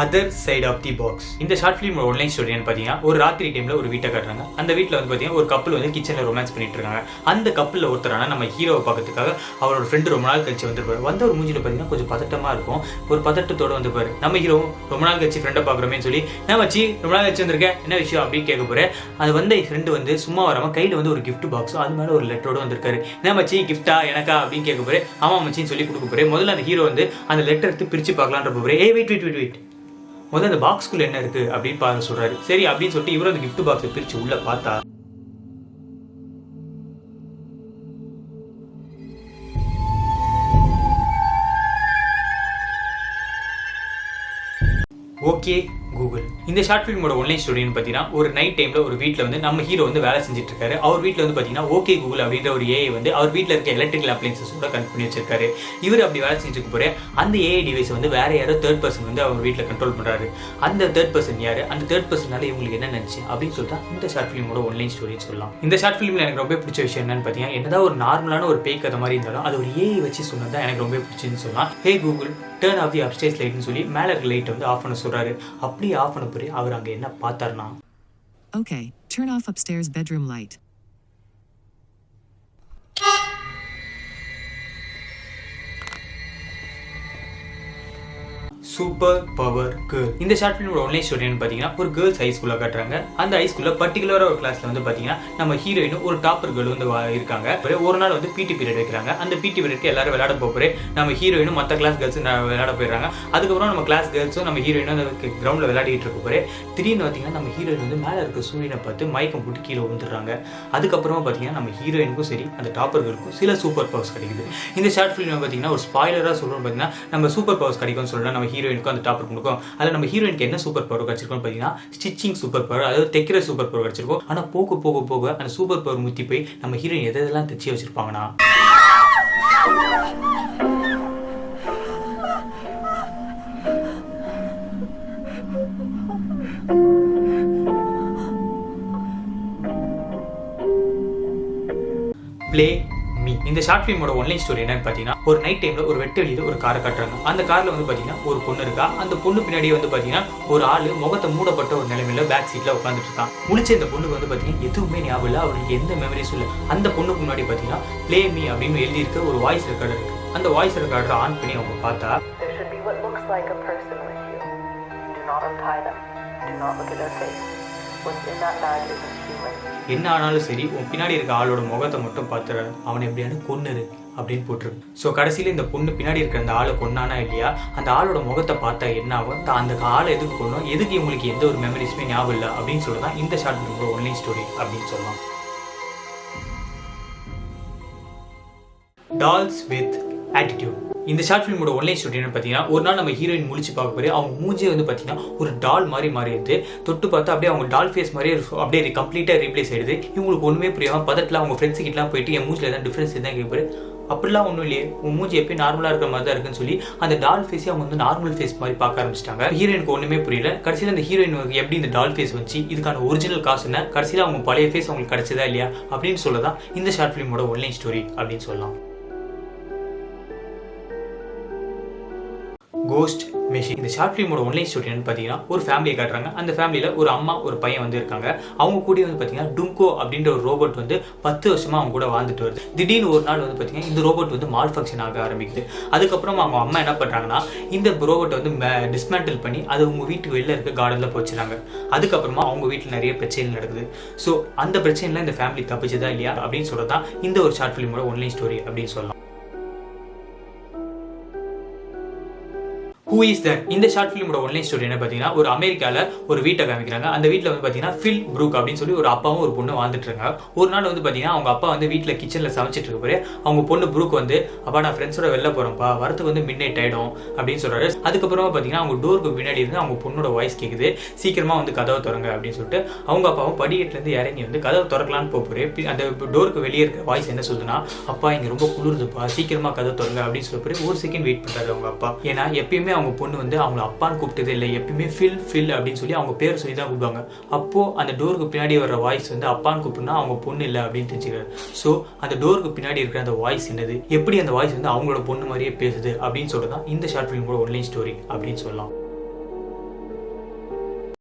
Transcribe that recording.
Other side of the box. இந்த short film online story பார்த்தீங்கன்னா ஒரு ராத்திரி டைம்ல ஒரு வீட்டை காட்டுறாங்க. அந்த வீட்டில் வந்து பார்த்தீங்கன்னா ஒரு கப்பல் வந்து கிச்சனில் ரொமான்ஸ் பண்ணிட்டு இருக்காங்க. அந்த கப்பலில் ஒருத்தரான நம்ம ஹீரோவை பார்க்கறதுக்காக அவரோட ஃப்ரெண்டு ரொம்ப நாள் கழிச்சு வந்துருப்பாரு. வந்த ஒரு மூஞ்சில பார்த்தீங்கன்னா கொஞ்சம் பதட்டமா இருக்கும். ஒரு பதட்டத்தோட வந்துப்பாரு. நம்ம ஹீரோ ரொம்ப நாள் கழிச்சு ஃப்ரெண்டை பார்க்குறோமேன்னு சொல்லி நான் வச்சு ரொம்ப நாள் கழிச்சு வந்திருக்கேன், என்ன விஷயம் அப்படின்னு கேட்க போறேன். அது வந்த ஃப்ரெண்டு வந்து சும்மா வராம கையில் வந்து ஒரு கிஃப்ட் பாக்ஸும் அது மேலே ஒரு லெட்டரோட வந்திருக்காரு. என்ன மச்சி கிஃப்டா எனக்கா அப்படின்னு கேட்க போறேன். ஆமா மச்சின்னு சொல்லி கொடுக்க போறேன். முதல்ல அந்த ஹீரோ வந்து அந்த லெட்டர் எடுத்து பிரிச்சு பார்க்கலான்ற போறேன். வெயிட் முதல்ல அந்த பாக்ஸ்குள்ள என்ன இருக்கு அப்படின்னு பார்க்க சொல்றாரு. சரி அப்படின்னு சொல்லிட்டு இவரும் அந்த கிஃப்ட் பாக்ஸை பிரிச்சு உள்ள பார்த்தா ஓகே கூகுள். இந்த ஷார்ட் ஃபிலிமோட ஆன்லைன் ஸ்டோரின்னு பார்த்தீங்கன்னா ஒரு நைட் டைம்ல ஒரு வீட்டில் வந்து நம்ம ஹீரோ வந்து வேலை செஞ்சுட்டு இருக்காரு. அவர் வீட்டில் வந்து பார்த்தீங்கன்னா ஓகே கூகுள் அப்படின்ற ஒரு ஏஐ வந்து அவர் வீட்டில் இருக்க எலக்ட்ரிக்கல் அப்ளைன்சஸ் கூட கனெக்ட் பண்ணி வச்சிருக்காரு. இவர் அப்படி வேலை செஞ்சுட்டு போற அந்த ஏஐ டிவைஸ் வந்து வேற யாரோ தேர்ட் பர்சன் வந்து அவர் வீட்டில் கண்ட்ரோல் பண்றாரு. அந்த தேர்ட் பர்சன் யாரு, அந்த தேர்ட் பர்சனால இவங்களுக்கு என்ன நினைச்சு அப்படின்னு சொல்லிட்டு இந்த ஷார்ட் ஃபிலிமோட ஆன்லைன் ஸ்டோரின்னு சொல்லலாம். இந்த ஷார்ட் ஃபிலிம்ல எனக்கு ரொம்ப பிடிச்ச விஷயம் என்னன்னு பார்த்தீங்கன்னா என்னதான் ஒரு நார்மலான ஒரு பேய் கதை மாதிரி இருந்தாலும் அது ஒரு ஏஐ வச்சு சொன்னதான் எனக்கு ரொம்ப பிடிச்சுன்னு சொல்லலாம். Hey Google turn off the upstairs லைட்னு சொல்லி மேலே இருக்க லைட்டை வந்து ஆஃப் பண்ண சொல்றாரு. அப்படி ஆஃப் பண்ண போய் அவர் அங்க என்ன பார்த்தாருன்னா, Okay, turn off upstairs bedroom light. Super power girl. இந்த ஷார்ட் ஃபிலிமோட ஆன்லைன் ஸ்டோரின்னு பார்த்தீங்கன்னா ஒரு கேர்ள்ஸ் ஹை ஸ்கூலில் காட்டுறாங்க. அந்த ஹை ஸ்கூலில் பர்டிகுலராக ஒரு கிளாஸ்ல வந்து பார்த்தீங்கன்னா நம்ம ஹீரோயினும் ஒரு டாப்பர் கேர்ள் வந்து இருக்காங்க. ஒரு நாள் வந்து பிடி பீரியட் வைக்கிறாங்க. அந்த பிடி பீரியட்க்கு எல்லாரும் விளையாட போகிறேன். நம்ம ஹீரோயினும் மற்ற கிளாஸ் கேர்ள்ஸும் விளையாட போயிடுறாங்க. அதுக்கப்புறம் நம்ம கிளாஸ் கேர்ள்ஸும் நம்ம ஹீரோயினும் அந்த கிரவுண்டில் விளையாடிட்டு இருக்க போகிறேன். திடீர்னு பார்த்தீங்கன்னா நம்ம ஹீரோயின் வந்து மேலே இருக்க சூரியனை பார்த்து மயக்கம் போட்டு கீழே வந்துடுறாங்க. அதுக்கப்புறமா பார்த்தீங்கன்னா நம்ம ஹீரோயினுக்கும் சரி அந்த டாப்பர் கேர்ளுக்கும் சில சூப்பர் பவர்ஸ் கிடைக்குது. இந்த ஷார்ட் ஃபிலிம் பார்த்தீங்கன்னா ஒரு ஸ்பாய்லராக சொல்லணும்னு பார்த்தீங்கன்னா நம்ம சூப்பர் பவர்ஸ் கிடைக்கும்னு சொல்லலாம். நம்ம ஹீரோயினுக்கும் அந்த டாப்பர் கொடுக்கும். அதில் நம்ம ஹீரோயினுக்கு என்ன சூப்பர் பவர் கிடைச்சிருக்கும் பார்த்தீங்கன்னா ஸ்டிச்சிங் சூப்பர் பவர், அதாவது தைக்கிற சூப்பர் பவர் கிடைச்சிருக்கும். ஆனால் போக போக போக அந்த சூப்பர் பவர் முத்தி போய் நம்ம ஹீரோயின் எதெல்லாம் தைச்சி வச்சிருப்பாங்கன்னா பிளே மீ. இந்த ஷார்ட் ஃபிலிமோட ஆன்லைன் ஸ்டோரி என்னன்னு பார்த்தீங்கன்னா ஒரு நைட் டைம்ல ஒரு வெட்ட வெளியில ஒரு காரை காட்டுறாங்க. அந்த கார்ல வந்து பார்த்தீங்கன்னா ஒரு பொண்ணு இருக்கா. அந்த பொண்ணு பின்னாடியே வந்து பார்த்தீங்கன்னா ஒரு ஆளு முகத்தை மூடப்பட்ட ஒரு நிலைமையில பேக் சீட்ல உட்காந்துட்டு இருக்கான். முழிச்ச இந்த பொண்ணுக்கு வந்து பார்த்தீங்கன்னா எதுவுமே ஞாபகம் இல்லை, அவருக்கு எந்த மெமரிஸும் இல்லை. அந்த பொண்ணுக்கு முன்னாடி பார்த்தீங்கன்னா பிளே மீ அப்படின்னு எழுதி இருக்க ஒரு வாய்ஸ் ரெக்கார்டர் இருக்கு. அந்த வாய்ஸ் ரெக்கார்டரை ஆன் பண்ணி அவங்க பார்த்தா என்ன ஆனாலும் சரி உன் பின்னாடி இருக்க ஆளோட முகத்தை மட்டும் பார்த்துற, அவனை எப்படியான கொன்னுரு அப்படின்னு போட்டிருக்கு. ஸோ கடைசியில் இந்த பொண்ணு பின்னாடி இருக்கிற அந்த ஆளை கொன்னானா இல்லையா, அந்த ஆளோட முகத்தை பார்த்தா என்ன ஆகும், அந்த ஆளை எதுக்கு கொண்டோம், எதுக்கு இவங்களுக்கு எந்த ஒரு மெமரிஸுமே ஞாபகம் இல்லை அப்படின்னு சொல்லலாம் இந்த ஷார்ட் ஃபிலிமோட ஆன்லைன் ஸ்டோரி அப்படின்னு சொல்லலாம். Dolls with attitude. இந்த ஷார்ட் ஃபிலிமோட ஆன்லைன் ஸ்டோரி பார்த்தீங்கன்னா ஒரு நாள் நம்ம ஹீரோயின் முழிச்சு பார்க்க போய் அவங்க மூஞ்சி வந்து பார்த்தீங்கன்னா ஒரு டால் மாதிரி இருந்து தொட்டு பார்த்தா அப்படியே அவங்க டால் ஃபேஸ் மாதிரி அப்படியே கம்ப்ளீட்டாக ரீப்ளேஸ் ஆயிடுது. இவங்களுக்கு ஒன்றுமே புரியாமல் பதத்தில் அவங்க ஃப்ரெண்ட்ஸ் கிட்டலாம் போயிட்டு என் மூஞ்சில் எதாவது டிஃப்ரென்ஸ் தான் கேட்பாரு. அப்படிலாம் ஒன்றும் இல்லையே, உன் மூஞ்சி எப்பயும் நார்மலாக இருக்கிற மாதிரி தான் இருக்குன்னு சொல்லி அந்த டால் ஃபேஸே அவங்க வந்து நார்மல் ஃபேஸ் மாதிரி பார்க்க ஆரம்பிச்சிட்டாங்க. ஹீரோயினுக்கு ஒன்றுமே புரியல. கடைசியில் அந்த ஹீரோயின் எப்படி இந்த டால் ஃபேஸ் வச்சு இதுக்கான ஒரிஜினல் காசு என்ன, கடைசியில் அவங்க பழைய ஃபேஸ் அவங்களுக்கு கிடைச்சதா இல்லையா அப்படின்னு சொல்லதான் இந்த ஷார்ட் ஃபிலிமோட ஆன்லைன் ஸ்டோரி அப்படின்னு சொல்லலாம். Ghost machine. இந்த ஷார்ட் ஃபிலிமோட ஆன்லைன் ஸ்டோரி என்னன்னு பார்த்தீங்கன்னா ஒரு ஃபேமிலியை காட்டுறாங்க. அந்த ஃபேமிலியில் ஒரு அம்மா ஒரு பையன் வந்து இருக்காங்க. அவங்க கூட வந்து பார்த்தீங்கன்னா டுங்கோ அப்படின்ற ஒரு ரோபோட் வந்து 10 வருஷமா அவங்க கூட வாழ்ந்துட்டு வருது. திடீர்னு ஒரு நாள் வந்து பார்த்தீங்கன்னா இந்த ரோபோட் வந்து மால் ஃபங்க்ஷன் ஆக ஆரம்பிக்குது. அதுக்கப்புறம் அவங்க அம்மா என்ன பண்ணுறாங்கன்னா இந்த ரோபோட்டை வந்து டிஸ்மேண்டில் பண்ணி அது உங்கள் வீட்டுக்கு வெளில இருக்க கார்டனில் போச்சுறாங்க. அதுக்கப்புறமா அவங்க வீட்டில் நிறைய பிரச்சனைகள் நடக்குது. ஸோ அந்த பிரச்சனைலாம் இந்த ஃபேமிலி தப்பிச்சதா இல்லையா அப்படின்னு சொல்றதான் இந்த ஒரு ஷார்ட் ஃபிலிமோட ஆன்லைன் ஸ்டோரி அப்படின்னு சொல்லலாம். Who is that? இந்த ஷார்ட் ஃபிலிமோட ஆன்லைன் ஸ்டோரி என்ன பார்த்தீங்கன்னா ஒரு அமெரிக்காவில் ஒரு வீட்டை காமிக்கிறாங்க. அந்த வீட்டில் வந்து பார்த்தீங்கன்னா ஃபில் ப்ரூக் அப்படின்னு சொல்லி ஒரு அப்பாவும் ஒரு பொண்ணு வாழ்ந்துட்டு இருக்காங்க. ஒரு நாள் வந்து பார்த்தீங்கன்னா அவங்க அப்பா வந்து வீட்டில் கிச்சனில் சமைச்சிட்டு இருக்க போய் அவங்க பொண்ணு ப்ரூக் வந்து அப்பா நான் ஃப்ரெண்ட்ஸோட வெளில போகிறேன்ப்பா, வரத்துக்கு வந்து மிட் நைட் ஆகிடும் அப்படின்னு சொல்கிறாரு. அதுக்கப்புறமா பார்த்தீங்கன்னா அவங்க டோருக்கு பின்னாடி இருந்து அவங்க பொண்ணோட வாய்ஸ் கேட்குது, சீக்கிரமாக வந்து கதவை திறங்க அப்படின்னு சொல்லிட்டு அவங்க அப்பாவும் படிக்கட்டுலேருந்து இறங்கி வந்து கதவை திறக்கலான்னு போகிறேன். அந்த டோருக்கு வெளியே இருக்க வாய்ஸ் என்ன சொல்லுதுன்னா, அப்பா இங்கே ரொம்ப குளிருதுப்பா, சீக்கிரமாக கதவை திறங்க அப்படின்னு சொல்ல ஒரு செகண்ட் வெயிட் பண்ணுறாரு அவங்க அப்பா. ஏன்னா எப்பயுமே அவங்க பொண்ணு வந்து அவங்க அப்பான்னு கூப்பிட்டதே இல்லை, எப்பயுமே ஃபில் அப்படின்னு சொல்லி அவங்க பேர் சொல்லி தான் கூப்பிடுவாங்க. அப்போ அந்த டோருக்கு பின்னாடி வர வாய்ஸ் வந்து அப்பான்னு கூப்பிட்டுனா அவங்க பொண்ணு இல்லை அப்படின்னு தெரிஞ்சுக்கிறாரு. ஸோ அந்த டோருக்கு பின்னாடி இருக்கிற அந்த வாய்ஸ் என்னது, எப்படி அந்த வாய்ஸ் வந்து அவங்களோட பொண்ணு மாதிரியே பேசுது அப்படின்னு சொல்றதான் இந்த ஷார்ட் ஃபிலிமோட ஆன்லைன் ஸ்டோரி அப்படின்னு சொல்லலாம்.